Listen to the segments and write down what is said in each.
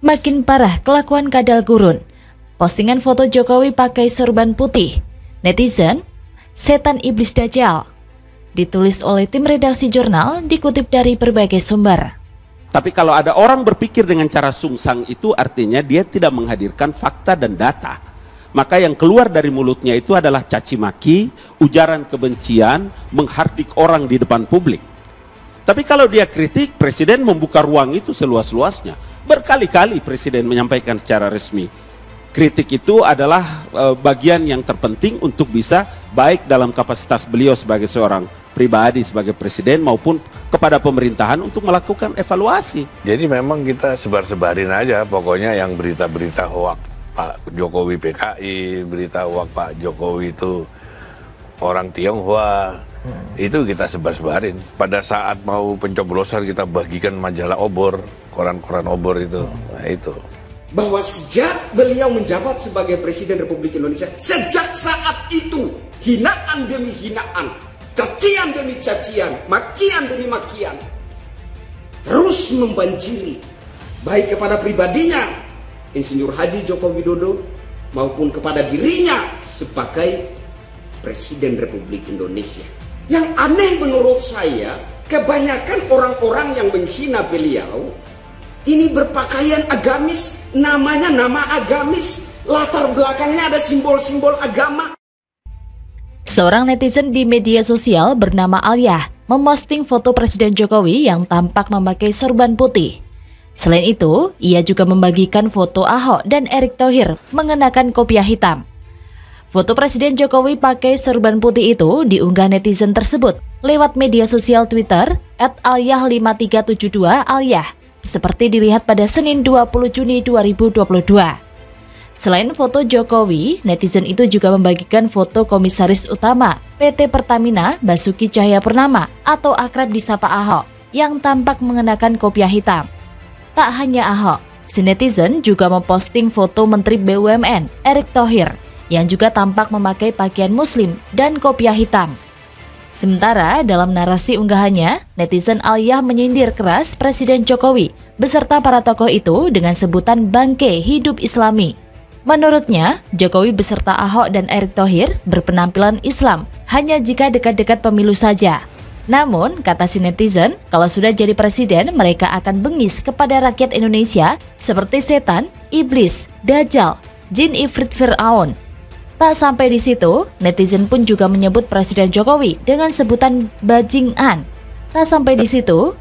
Makin parah kelakuan kadal gurun. Postingan foto Jokowi pakai sorban putih. Netizen, setan iblis dajjal. Ditulis oleh tim redaksi jurnal, dikutip dari berbagai sumber. Tapi kalau ada orang berpikir dengan cara sungsang, itu artinya dia tidak menghadirkan fakta dan data. Maka yang keluar dari mulutnya itu adalah caci maki, ujaran kebencian, menghardik orang di depan publik. Tapi kalau dia kritik, Presiden membuka ruang itu seluas-luasnya. Berkali-kali Presiden menyampaikan secara resmi, kritik itu adalah bagian yang terpenting untuk bisa baik dalam kapasitas beliau sebagai seorang pribadi, sebagai Presiden, maupun kepada pemerintahan untuk melakukan evaluasi. Jadi memang kita sebar-sebarin aja pokoknya yang berita-berita hoak Pak Jokowi PKI, berita hoak Pak Jokowi itu orang Tionghoa, itu kita sebar-sebarin. Pada saat mau pencoblosan kita bagikan majalah obor, koran-koran obor itu. Nah itu. Bahwa sejak beliau menjabat sebagai Presiden Republik Indonesia, sejak saat itu hinaan demi hinaan, cacian demi cacian, makian demi makian terus membanjiri, baik kepada pribadinya Insinyur Haji Joko Widodo maupun kepada dirinya sebagai Presiden Republik Indonesia. Yang aneh menurut saya, kebanyakan orang-orang yang menghina beliau ini berpakaian agamis, namanya nama agamis, latar belakangnya ada simbol-simbol agama. Seorang netizen di media sosial bernama Alyah memposting foto Presiden Jokowi yang tampak memakai sorban putih. Selain itu, ia juga membagikan foto Ahok dan Erick Thohir mengenakan kopiah hitam. Foto Presiden Jokowi pakai sorban putih itu diunggah netizen tersebut lewat media sosial Twitter @alyah5372alyah, seperti dilihat pada Senin 20 Juni 2022. Selain foto Jokowi, netizen itu juga membagikan foto Komisaris Utama PT Pertamina Basuki Cahayapurnama atau akrab disapa Ahok yang tampak mengenakan kopiah hitam. Tak hanya Ahok, si netizen juga memposting foto Menteri BUMN Erick Thohir yang juga tampak memakai pakaian muslim dan kopiah hitam. Sementara dalam narasi unggahannya, netizen Alyah menyindir keras Presiden Jokowi beserta para tokoh itu dengan sebutan bangke hidup Islami. Menurutnya, Jokowi beserta Ahok dan Erick Thohir berpenampilan Islam hanya jika dekat-dekat pemilu saja. Namun, kata si netizen, kalau sudah jadi presiden, mereka akan bengis kepada rakyat Indonesia seperti setan, iblis, dajjal, jin ifrit Fir'aun. Tak sampai di situ, netizen pun juga menyebut Presiden Jokowi dengan sebutan bajingan. Tak sampai di situ,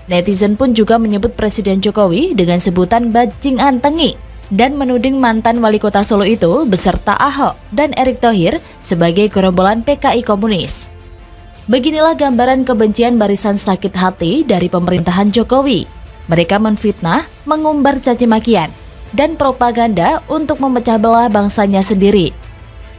netizen pun juga menyebut Presiden Jokowi dengan sebutan bajingan tengi dan menuding mantan wali kota Solo itu beserta Ahok dan Erick Thohir sebagai gerombolan PKI komunis. Beginilah gambaran kebencian barisan sakit hati dari pemerintahan Jokowi. Mereka menfitnah, mengumbar caci makian, dan propaganda untuk memecah belah bangsanya sendiri.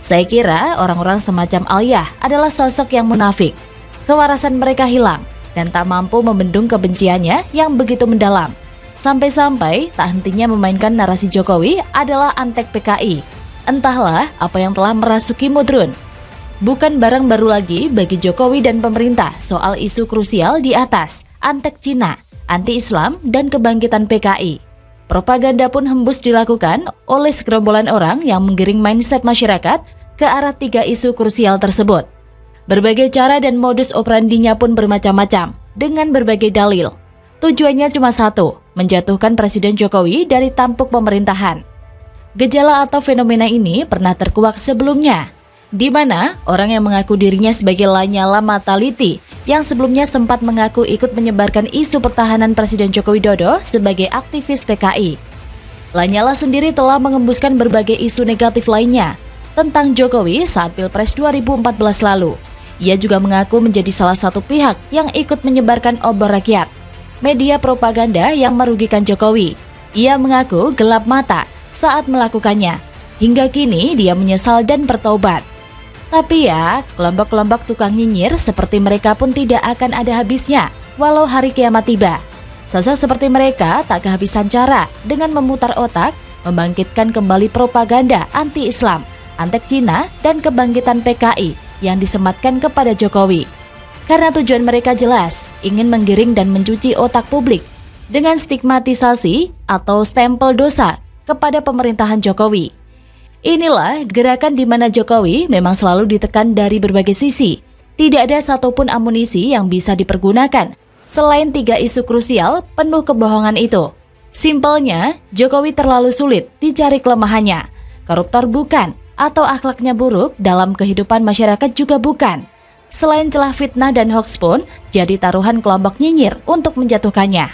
Saya kira orang-orang semacam Alyah adalah sosok yang munafik. Kewarasan mereka hilang dan tak mampu membendung kebenciannya yang begitu mendalam. Sampai-sampai tak hentinya memainkan narasi Jokowi adalah antek PKI. Entahlah apa yang telah merasuki mudrun. Bukan barang baru lagi bagi Jokowi dan pemerintah soal isu krusial di atas, antek Cina, anti-Islam, dan kebangkitan PKI. Propaganda pun hembus dilakukan oleh segerombolan orang yang menggiring mindset masyarakat ke arah 3 isu krusial tersebut. Berbagai cara dan modus operandinya pun bermacam-macam, dengan berbagai dalil. Tujuannya cuma satu, menjatuhkan Presiden Jokowi dari tampuk pemerintahan. Gejala atau fenomena ini pernah terkuak sebelumnya, di mana orang yang mengaku dirinya sebagai Lanyala Mataliti yang sebelumnya sempat mengaku ikut menyebarkan isu pertahanan Presiden Joko Widodo sebagai aktivis PKI. Lanyala sendiri telah mengembuskan berbagai isu negatif lainnya tentang Jokowi saat Pilpres 2014 lalu. Ia juga mengaku menjadi salah satu pihak yang ikut menyebarkan obor rakyat, media propaganda yang merugikan Jokowi. Ia mengaku gelap mata saat melakukannya. Hingga kini dia menyesal dan bertobat. Tapi ya, kelompok-kelompok tukang nyinyir seperti mereka pun tidak akan ada habisnya, walau hari kiamat tiba. Sosok seperti mereka tak kehabisan cara dengan memutar otak, membangkitkan kembali propaganda anti-Islam, antek Cina, dan kebangkitan PKI yang disematkan kepada Jokowi. Karena tujuan mereka jelas, ingin menggiring dan mencuci otak publik, dengan stigmatisasi atau stempel dosa kepada pemerintahan Jokowi. Inilah gerakan di mana Jokowi memang selalu ditekan dari berbagai sisi. Tidak ada satupun amunisi yang bisa dipergunakan selain 3 isu krusial penuh kebohongan itu. Simpelnya, Jokowi terlalu sulit dicari kelemahannya. Koruptor bukan, atau akhlaknya buruk dalam kehidupan masyarakat juga bukan. Selain celah fitnah dan hoax pun jadi taruhan kelompok nyinyir untuk menjatuhkannya.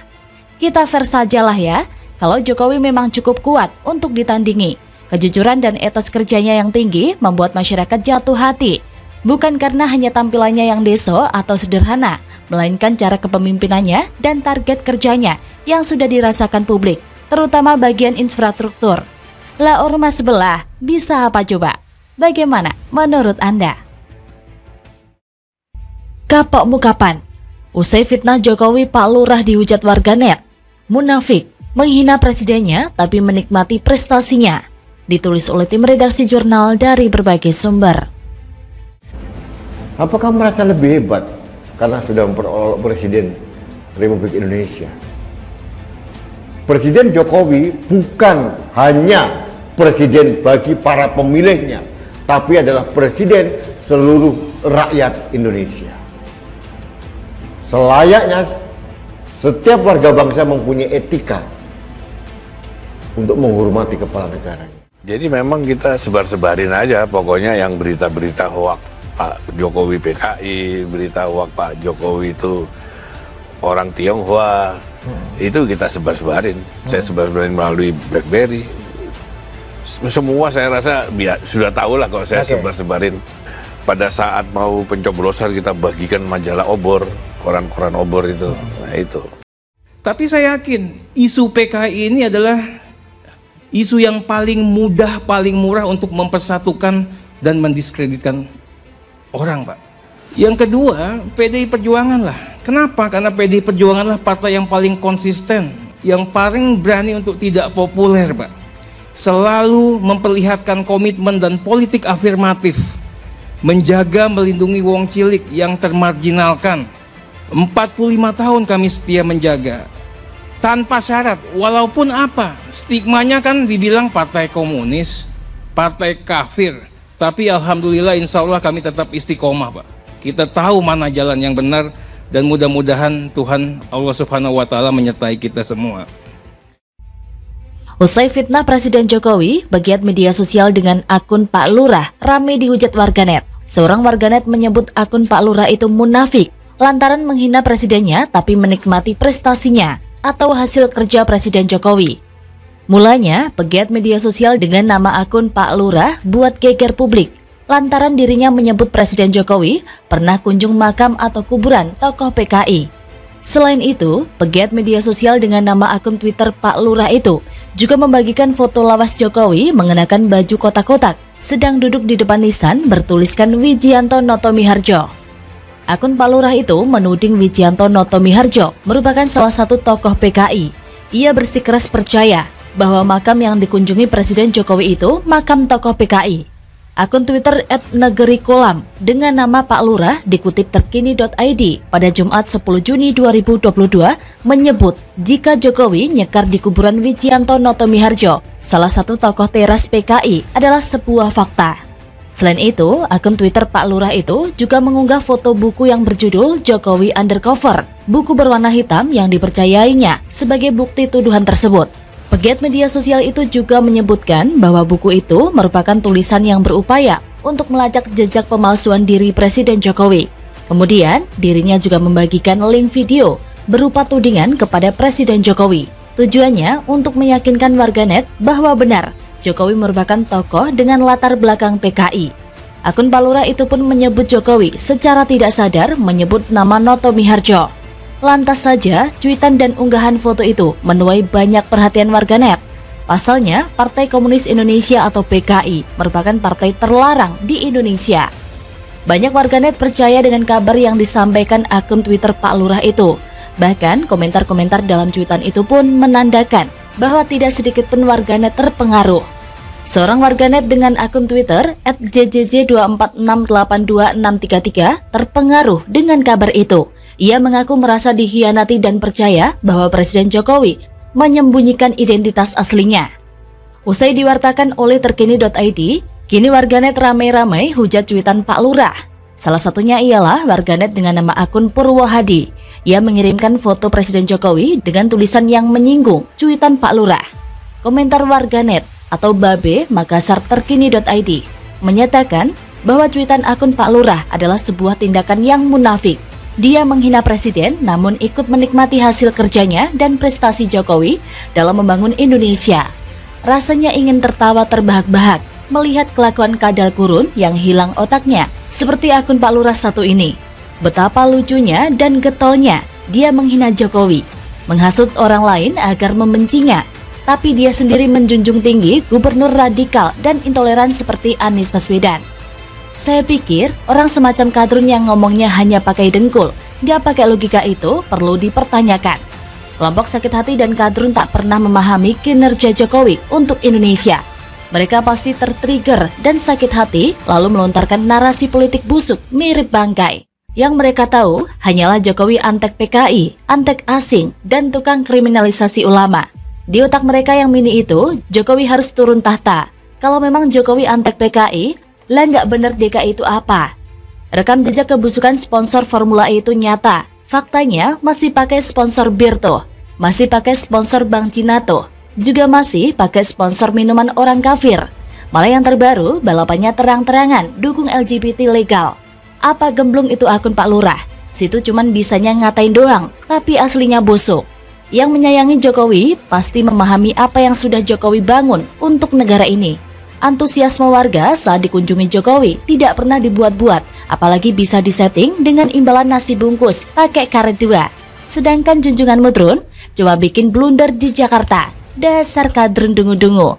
Kita fair sajalah ya, kalau Jokowi memang cukup kuat untuk ditandingi. Kejujuran dan etos kerjanya yang tinggi membuat masyarakat jatuh hati. Bukan karena hanya tampilannya yang deso atau sederhana, melainkan cara kepemimpinannya dan target kerjanya yang sudah dirasakan publik, terutama bagian infrastruktur. Lah ormas sebelah, bisa apa coba? Bagaimana menurut Anda? Kapok mukapan. Usai fitnah Jokowi, Pak Lurah dihujat warganet. Munafik, menghina presidennya tapi menikmati prestasinya. Ditulis oleh tim redaksi jurnal dari berbagai sumber. Apakah merasa lebih hebat karena sudah memperoleh Presiden Republik Indonesia? Presiden Jokowi bukan hanya presiden bagi para pemilihnya, tapi adalah presiden seluruh rakyat Indonesia. Selayaknya setiap warga bangsa mempunyai etika untuk menghormati kepala negara. Jadi memang kita sebar-sebarin aja, pokoknya yang berita-berita hoak Pak Jokowi PKI, berita hoak Pak Jokowi itu orang Tionghoa, itu kita sebar-sebarin. Saya sebar-sebarin melalui BlackBerry. Semua saya rasa sudah tahu lah kalau saya sebar-sebarin. Pada saat mau pencoblosan kita bagikan majalah obor, koran-koran obor itu. Nah itu. Tapi saya yakin isu PKI ini adalah isu yang paling mudah, paling murah untuk mempersatukan dan mendiskreditkan orang, Pak. Yang kedua, PDI Perjuangan lah. Kenapa? Karena PDI Perjuangan lah partai yang paling konsisten, yang paling berani untuk tidak populer, Pak. Selalu memperlihatkan komitmen dan politik afirmatif, menjaga melindungi wong cilik yang termarginalkan. 45 tahun kami setia menjaga. Tanpa syarat, walaupun apa. Stigmanya kan dibilang partai komunis, partai kafir. Tapi alhamdulillah insya Allah kami tetap istiqomah, Pak. Kita tahu mana jalan yang benar dan mudah-mudahan Tuhan Allah Subhanahu wa Ta'ala menyertai kita semua. Usai fitnah Presiden Jokowi, pegiat media sosial dengan akun Pak Lurah ramai dihujat warganet. Seorang warganet menyebut akun Pak Lurah itu munafik lantaran menghina presidennya tapi menikmati prestasinya atau hasil kerja Presiden Jokowi. Mulanya, pegiat media sosial dengan nama akun Pak Lurah buat geger publik lantaran dirinya menyebut Presiden Jokowi pernah kunjung makam atau kuburan tokoh PKI. Selain itu, pegiat media sosial dengan nama akun Twitter Pak Lurah itu juga membagikan foto lawas Jokowi mengenakan baju kotak-kotak sedang duduk di depan nisan bertuliskan Wijianto Notomiharjo. Akun Pak Lurah itu menuding Wijianto Notomiharjo merupakan salah satu tokoh PKI. Ia bersikeras percaya bahwa makam yang dikunjungi Presiden Jokowi itu makam tokoh PKI. Akun Twitter @negerikolam dengan nama Pak Lurah dikutip terkini.id pada Jumat 10 Juni 2022 menyebut jika Jokowi nyekar di kuburan Wijianto Notomiharjo, salah satu tokoh teras PKI, adalah sebuah fakta. Selain itu, akun Twitter Pak Lurah itu juga mengunggah foto buku yang berjudul Jokowi Undercover, buku berwarna hitam yang dipercayainya sebagai bukti tuduhan tersebut. Pegiat media sosial itu juga menyebutkan bahwa buku itu merupakan tulisan yang berupaya untuk melacak jejak pemalsuan diri Presiden Jokowi. Kemudian, dirinya juga membagikan link video berupa tudingan kepada Presiden Jokowi. Tujuannya untuk meyakinkan warganet bahwa benar Jokowi merupakan tokoh dengan latar belakang PKI. Akun Pak Lurah itu pun menyebut Jokowi secara tidak sadar menyebut nama Notomiharjo. Lantas saja, cuitan dan unggahan foto itu menuai banyak perhatian warganet. Pasalnya, Partai Komunis Indonesia atau PKI merupakan partai terlarang di Indonesia. Banyak warganet percaya dengan kabar yang disampaikan akun Twitter Pak Lurah itu. Bahkan, komentar-komentar dalam cuitan itu pun menandakan bahwa tidak sedikit pun warganet terpengaruh. Seorang warganet dengan akun Twitter @jjj246826633 terpengaruh dengan kabar itu. Ia mengaku merasa dikhianati dan percaya bahwa Presiden Jokowi menyembunyikan identitas aslinya. Usai diwartakan oleh terkini.id, kini warganet ramai-ramai hujat cuitan Pak Lurah. Salah satunya ialah warganet dengan nama akun Purwohadi. Ia mengirimkan foto Presiden Jokowi dengan tulisan yang menyinggung cuitan Pak Lurah. Komentar warganet atau Babe Makassar terkini.id menyatakan bahwa cuitan akun Pak Lurah adalah sebuah tindakan yang munafik. Dia menghina Presiden namun ikut menikmati hasil kerjanya dan prestasi Jokowi dalam membangun Indonesia. Rasanya ingin tertawa terbahak-bahak melihat kelakuan kadal kurun yang hilang otaknya, seperti akun Pak Lurah satu ini. Betapa lucunya dan getolnya dia menghina Jokowi, menghasut orang lain agar membencinya, tapi dia sendiri menjunjung tinggi gubernur radikal dan intoleran seperti Anies Baswedan. Saya pikir orang semacam Kadrun yang ngomongnya hanya pakai dengkul, gak pakai logika itu perlu dipertanyakan. Kelompok sakit hati dan Kadrun tak pernah memahami kinerja Jokowi untuk Indonesia. Mereka pasti tertrigger dan sakit hati lalu melontarkan narasi politik busuk mirip bangkai. Yang mereka tahu hanyalah Jokowi antek PKI, antek asing, dan tukang kriminalisasi ulama. Di otak mereka yang mini itu, Jokowi harus turun tahta. Kalau memang Jokowi antek PKI, lah nggak bener DKI itu apa? Rekam jejak kebusukan sponsor Formula E itu nyata. Faktanya masih pakai sponsor bir tuh, masih pakai sponsor Bank Cina tuh, juga masih pakai sponsor minuman orang kafir. Malah yang terbaru, balapannya terang-terangan dukung LGBT legal. Apa gemblung itu akun Pak Lurah? Situ cuman bisanya ngatain doang, tapi aslinya busuk. Yang menyayangi Jokowi pasti memahami apa yang sudah Jokowi bangun untuk negara ini. Antusiasme warga saat dikunjungi Jokowi tidak pernah dibuat-buat, apalagi bisa disetting dengan imbalan nasi bungkus pakai karet 2. Sedangkan junjungan Mudrun cuma bikin blunder di Jakarta. Dasar Kadrun dungu-dungu.